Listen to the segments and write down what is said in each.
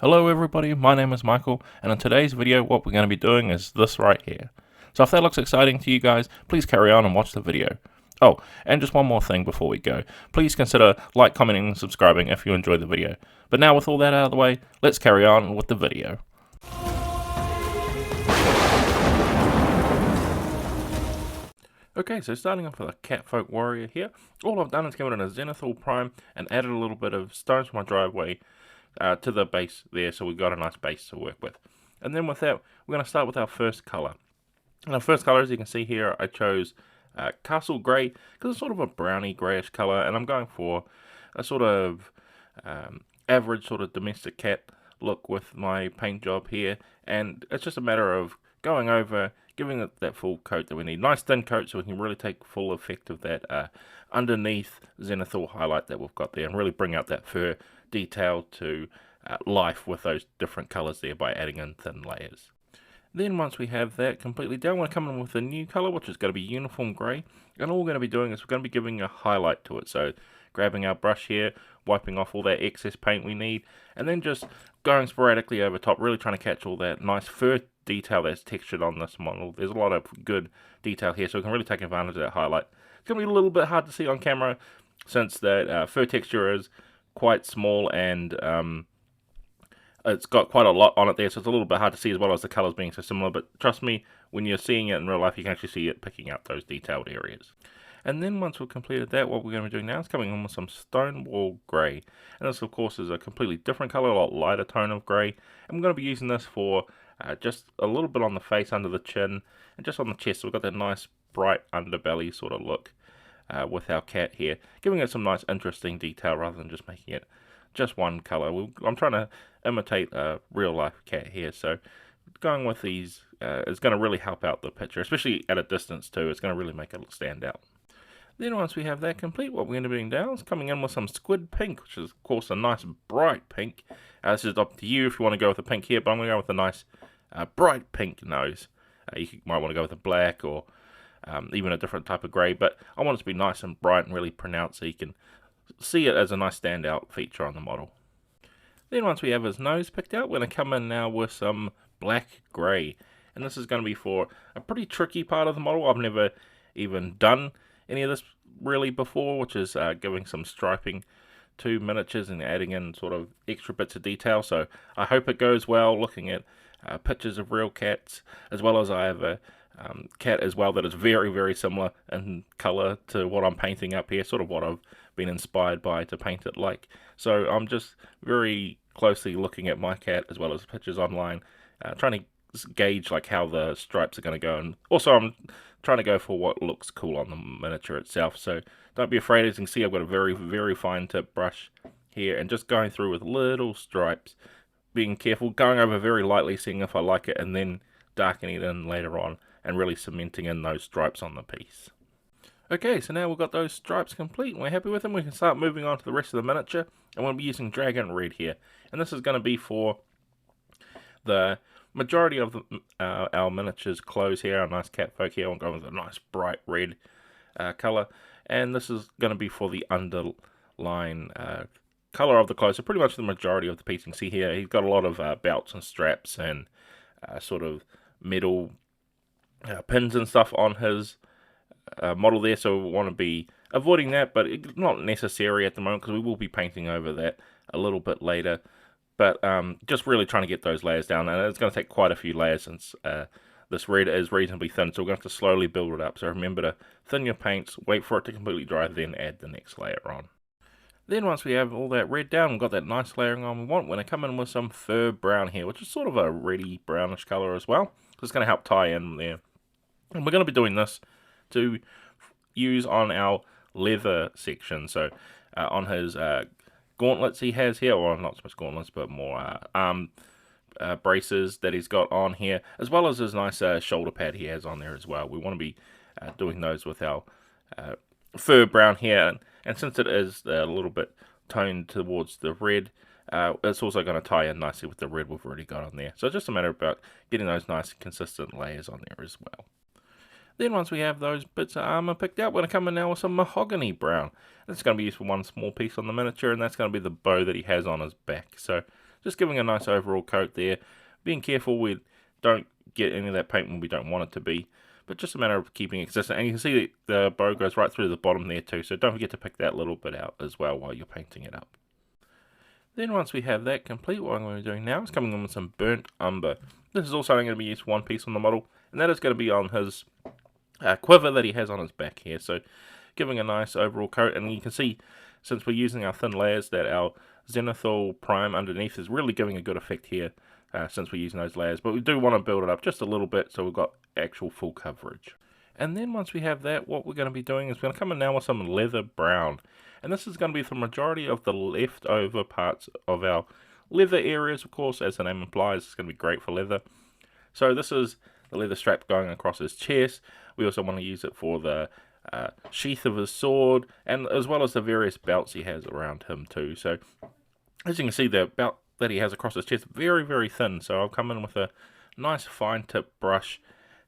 Hello everybody, my name is Michael, and in today's video what we're going to be doing is this right here. So if that looks exciting to you guys, please carry on and watch the video. Oh, and just one more thing before we go. Please consider like, commenting, and subscribing if you enjoyed the video. But now with all that out of the way, let's carry on with the video. Okay, so starting off with a Catfolk warrior here, all I've done is given it a zenithal prime and added a little bit of stones to my driveway to the base there, so we've got a nice base to work with. And then with that, we're going to start with our first colour. And our first colour, as you can see here, I chose Castle Grey, because it's sort of a browny greyish colour, and I'm going for a sort of average sort of domestic cat look with my paint job here, and it's just a matter of going over, giving it that full coat that we need. Nice thin coat so we can really take full effect of that underneath zenithal highlight that we've got there, and really bring out that fur detail to life with those different colours there by adding in thin layers. Then once we have that completely done, we're going to come in with a new colour, which is going to be uniform grey, and all we're going to be doing is we're going to be giving a highlight to it. So grabbing our brush here, wiping off all that excess paint we need, and then just going sporadically over top, really trying to catch all that nice fur detail that's textured on this model. There's a lot of good detail here, so we can really take advantage of that highlight. It's going to be a little bit hard to see on camera since that fur texture is quite small, and it's got quite a lot on it there, so it's a little bit hard to see, as well as the colours being so similar. But trust me, when you're seeing it in real life, you can actually see it picking up those detailed areas. And then once we've completed that, what we're going to be doing now is coming in with some stonewall grey. And this, of course, is a completely different colour, a lot lighter tone of grey. And we're going to be using this for just a little bit on the face, under the chin, and just on the chest. So we've got that nice bright underbelly sort of look with our cat here, giving it some nice interesting detail rather than just making it just one colour. I'm trying to imitate a real life cat here, so going with these is going to really help out the picture, especially at a distance too. It's going to really make it stand out. Then once we have that complete, what we're going to be doing now is coming in with some squid pink, which is of course a nice bright pink. This is up to you if you want to go with a pink here, but I'm going to go with a nice bright pink nose. You might want to go with a black or even a different type of grey, but I want it to be nice and bright and really pronounced so you can see it as a nice standout feature on the model. Then once we have his nose picked out, we're going to come in now with some black grey, and this is going to be for a pretty tricky part of the model. I've never even done any of this really before, which is giving some striping to miniatures and adding in sort of extra bits of detail, so I hope it goes well. Looking at pictures of real cats, as well as I have a cat as well that is very, very similar in colour to what I'm painting up here, sort of what I've been inspired by to paint it like. So I'm just very closely looking at my cat as well as pictures online, trying to gauge like how the stripes are going to go, and also I'm trying to go for what looks cool on the miniature itself. So don't be afraid. As you can see, I've got a very, very fine tip brush here, and just going through with little stripes, being careful, going over very lightly, seeing if I like it, and then darkening it in later on and really cementing in those stripes on the piece. Okay, so now we've got those stripes complete and we're happy with them. We can start moving on to the rest of the miniature, and we'll be using Dragon Red here, and this is going to be for the majority of our miniatures clothes here. Our nice Catfolk here, I'm going with a nice bright red colour, and this is going to be for the underline colour of the clothes. So pretty much the majority of the piece, you can see here, he's got a lot of belts and straps and sort of metal pins and stuff on his model there, so we want to be avoiding that, but it's not necessary at the moment because we will be painting over that a little bit later. But just really trying to get those layers down, and it's going to take quite a few layers since this red is reasonably thin, so we're going to have to slowly build it up. So remember to thin your paints, wait for it to completely dry, then add the next layer on. Then once we have all that red down, we've got that nice layering on we want, we're going to come in with some fur brown here, which is sort of a reddy brownish colour as well. So it's going to help tie in there. And we're going to be doing this to use on our leather section. So on his gauntlets he has here, or not so much gauntlets, but more arm braces that he's got on here, as well as his nice shoulder pad he has on there as well. We want to be doing those with our fur brown here, and since it is a little bit toned towards the red, it's also going to tie in nicely with the red we've already got on there. So it's just a matter about getting those nice consistent layers on there as well. Then once we have those bits of armor picked out, we're going to come in now with some mahogany brown. It's going to be used for one small piece on the miniature, and that's going to be the bow that he has on his back. So just giving a nice overall coat there. Being careful we don't get any of that paint when we don't want it to be, but just a matter of keeping it consistent. And you can see the bow goes right through the bottom there too, so don't forget to pick that little bit out as well while you're painting it up. Then once we have that complete, what I'm going to be doing now is coming in with some burnt umber. This is also going to be used one piece on the model, and that is going to be on his quiver that he has on his back here. So giving a nice overall coat, and you can see since we're using our thin layers that our zenithal prime underneath is really giving a good effect here since we're using those layers. But we do want to build it up just a little bit so we've got actual full coverage. And then once we have that, what we're going to be doing is we're going to come in now with some leather brown. And this is going to be the majority of the leftover parts of our leather areas, of course, as the name implies. It's going to be great for leather. So this is the leather strap going across his chest. We also want to use it for the sheath of his sword, and as well as the various belts he has around him too. So as you can see, the belt that he has across his chest, very, very thin. So I'll come in with a nice fine tip brush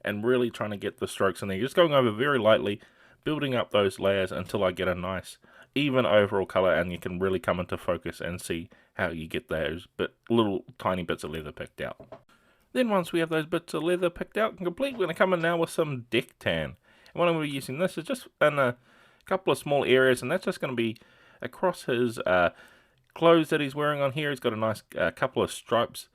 and really trying to get the strokes in there. Just going over very lightly, building up those layers until I get a nice even overall color, and you can really come into focus and see how you get those little tiny bits of leather picked out. Then once we have those bits of leather picked out and complete, we're going to come in now with some deck tan. And what I'm going to be using this is just in a couple of small areas, and that's just going to be across his clothes that he's wearing on here. He's got a nice couple of stripes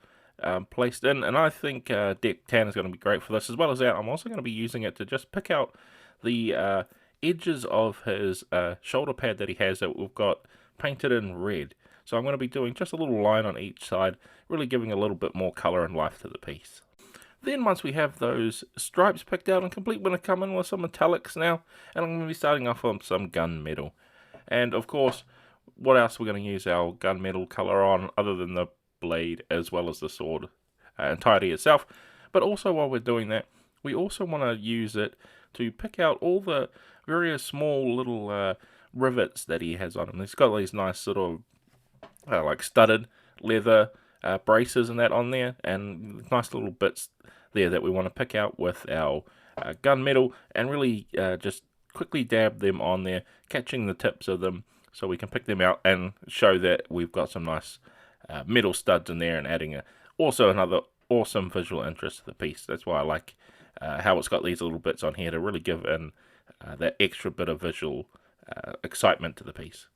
placed in, and I think deck tan is going to be great for this. As well as that, I'm also going to be using it to just pick out the edges of his shoulder pad that he has that we've got painted in red. So I'm going to be doing just a little line on each side, really giving a little bit more color and life to the piece. Then once we have those stripes picked out and complete, we're going to come in with some metallics now, and I'm going to be starting off with some gunmetal. And of course, what else we're going to use our gunmetal color on other than the blade as well as the sword entirety itself. But also while we're doing that, we also want to use it to pick out all the various small little rivets that he has on him. He's got these nice sort of like studded leather braces and that on there, and nice little bits there that we want to pick out with our gunmetal and really just quickly dab them on there, catching the tips of them so we can pick them out and show that we've got some nice metal studs in there, and adding also another awesome visual interest to the piece. That's why I like how it's got these little bits on here to really give in that extra bit of visual excitement to the piece.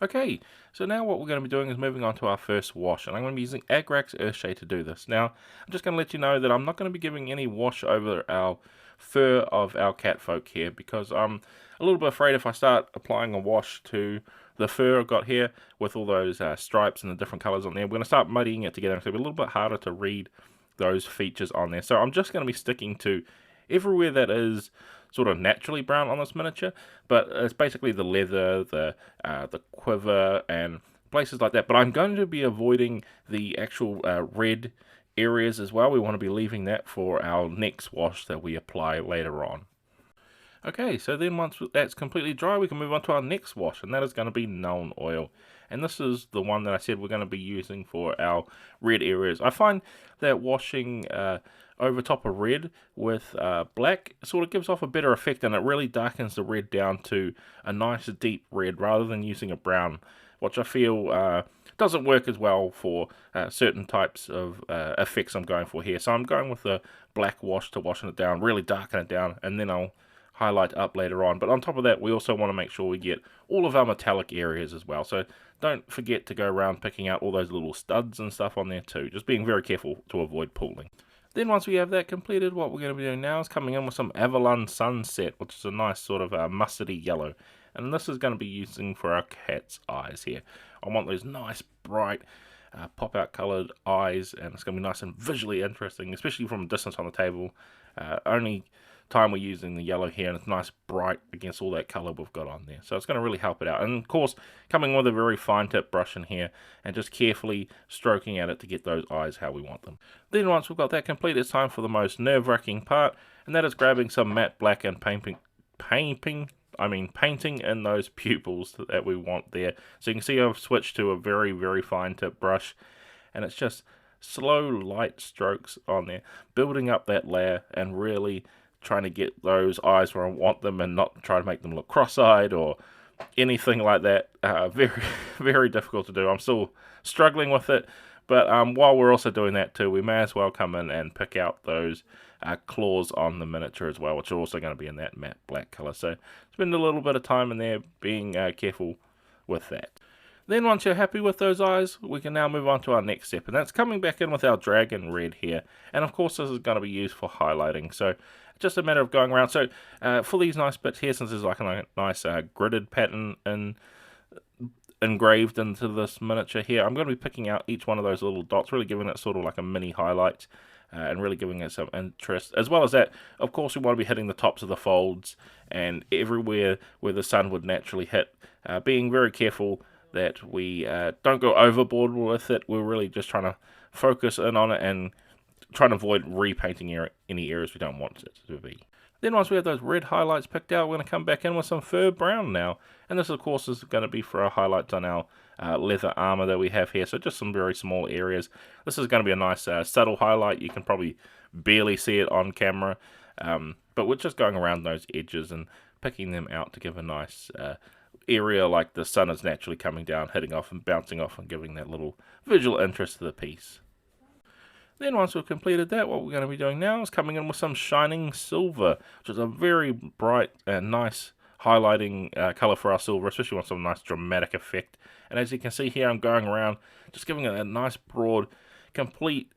Okay, so now what we're going to be doing is moving on to our first wash, and I'm going to be using Agrax Earthshade to do this. Now, I'm just going to let you know that I'm not going to be giving any wash over our fur of our catfolk here, because I'm a little bit afraid if I start applying a wash to the fur I've got here with all those stripes and the different colors on there, we're going to start muddying it together. It's going to be a little bit harder to read those features on there. So I'm just going to be sticking to everywhere that is sort of naturally brown on this miniature, but it's basically the leather, the quiver, and places like that. But I'm going to be avoiding the actual red areas as well. We want to be leaving that for our next wash that we apply later on. Okay, so then once that's completely dry, we can move on to our next wash, and that is going to be nuln oil. And this is the one that I said we're going to be using for our red areas. I find that washing over top of red with black sort of gives off a better effect, and it really darkens the red down to a nice deep red rather than using a brown, which I feel doesn't work as well for certain types of effects I'm going for here. So I'm going with the black wash to washing it down, really darken it down, and then I'll highlight up later on. But on top of that, we also want to make sure we get all of our metallic areas as well. So don't forget to go around picking out all those little studs and stuff on there too, just being very careful to avoid pooling. Then once we have that completed, what we're going to be doing now is coming in with some averland sunset, which is a nice sort of mustardy yellow. And this is going to be using for our cat's eyes here. I want those nice bright pop out coloured eyes, and it's going to be nice and visually interesting, especially from a distance on the table. Only time we're using the yellow here, and it's nice bright against all that colour we've got on there, so it's going to really help it out. And of course, coming with a very fine tip brush in here and just carefully stroking at it to get those eyes how we want them. Then once we've got that complete, it's time for the most nerve-wracking part, and that is grabbing some matte black and painting in those pupils that we want there. So you can see I've switched to a very, very fine tip brush, and it's just slow light strokes on there, building up that layer and really trying to get those eyes where I want them, and not try to make them look cross-eyed or anything like that. Very, very difficult to do. I'm still struggling with it, But while we're also doing that too, we may as well come in and pick out those claws on the miniature as well, which are also going to be in that matte black color. So spend a little bit of time in there being careful with that. Then once you're happy with those eyes, we can now move on to our next step, and that's coming back in with our dragon red here. And of course this is going to be used for highlighting, so just a matter of going around. So for these nice bits here, since there's like a nice gridded pattern engraved into this miniature here, I'm going to be picking out each one of those little dots, really giving it sort of like a mini highlight. And really giving it some interest. As well as that, of course, we want to be hitting the tops of the folds and everywhere where the sun would naturally hit. Being very careful that we don't go overboard with it. We're really just trying to focus in on it and trying to avoid repainting any areas we don't want it to be. Then once we have those red highlights picked out, we're going to come back in with some fur brown now. And this, of course, is going to be for our highlights on our leather armor that we have here. So just some very small areas. This is going to be a nice subtle highlight. You can probably barely see it on camera. But we're just going around those edges and picking them out to give a nice area like the sun is naturally coming down, hitting off and bouncing off and giving that little visual interest to the piece. Then once we've completed that, what we're going to be doing now is coming in with some shining silver, which is a very bright and nice highlighting colour for our silver, especially with some nice dramatic effect. And as you can see here, I'm going around just giving it a nice broad, complete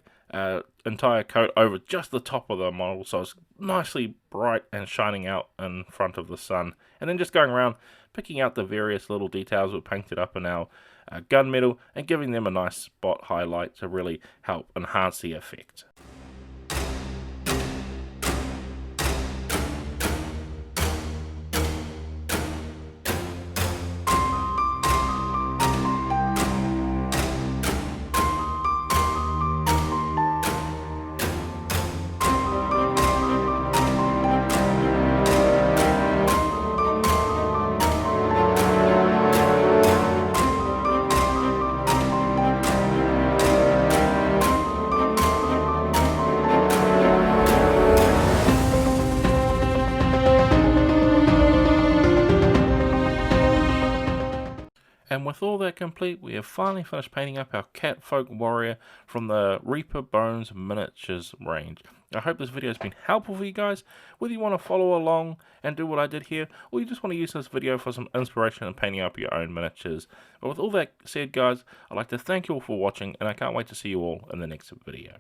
entire coat over just the top of the model, so it's nicely bright and shining out in front of the sun. And then just going around picking out the various little details we've painted up in our gunmetal and giving them a nice spot highlight to really help enhance the effect. And with all that complete, we have finally finished painting up our Catfolk warrior from the Reaper Bones miniatures range. I hope this video has been helpful for you guys, whether you want to follow along and do what I did here, or you just want to use this video for some inspiration in painting up your own miniatures. But with all that said guys, I'd like to thank you all for watching, and I can't wait to see you all in the next video.